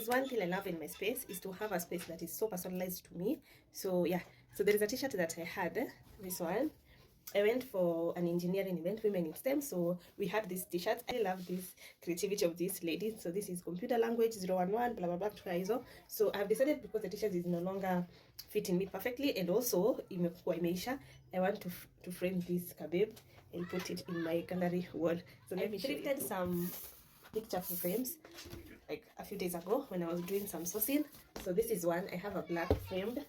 is one thing I love in my space, is to have a space that is so personalized to me. So yeah, so there is a t-shirt that I had, this one. I went for an engineering event, Women in STEM, so we had these t-shirts. I love this creativity of this lady. So this is computer language 011, blah blah blah, ISO. So I've decided, because the t-shirt is no longer fitting me perfectly, and also imekuwa imeisha, I want to frame this kabib and put it in my gallery wall. So I thrifted some picture frames like a few days ago when I was doing some sourcing. So this is one. I have a black framed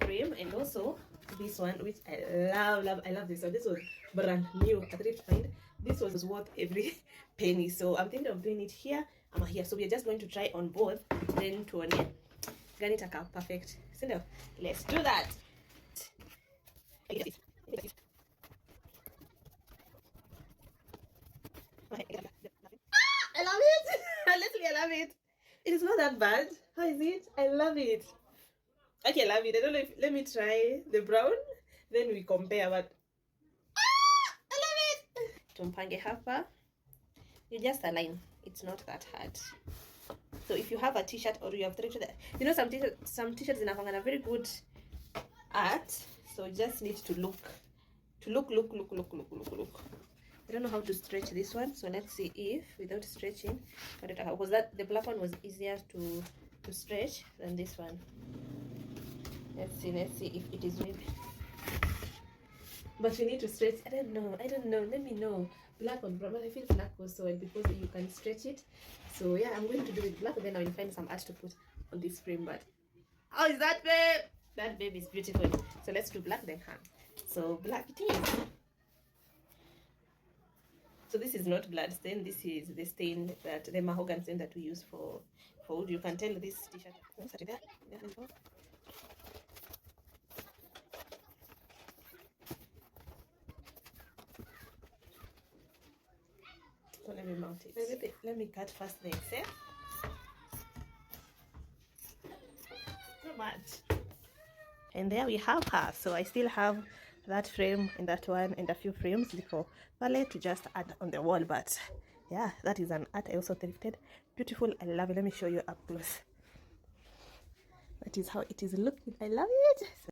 frame, and also this one, which I love this one. This was brand new at thrift find. This was worth every penny. So I'm thinking of doing it here. I'm here. So we're just going to try on both, then to on it. Ganitaka perfect. So let's do that. I love it. Honestly, I love it. It is not that bad. How is it? I love it. Okay, I love it. I don't know if, let me try the brown, then we compare. But I love it. Tumpange hapa. You just align. It's not that hard. So if you have a t-shirt, or you have thrifted, you know, some t-shirts in a very good art. So you just need to look. I don't know how to stretch this one, so let's see if without stretching, because that the black one was easier to stretch than this one. Let's see if it is maybe, but we need to stretch. I don't know, let me know. Black on brown, but I feel black was well, because you can stretch it. So yeah, I'm going to do it black, then I will find some art to put on this frame. But how is that, babe? That babe is beautiful. So let's do black then hand. So black it is. So this is not blood stain. This is the stain, that the mahogany stain that we use for wood. You can tell this t-shirt. So let me mount it. Let me cut first the excess. So much. And there we have her. So I still have that frame and that one and a few frames for Vale to just add on the wall. But yeah, that is an art I also thrifted. Beautiful. I love it. Let me show you up close. That is how it is looking. I love it.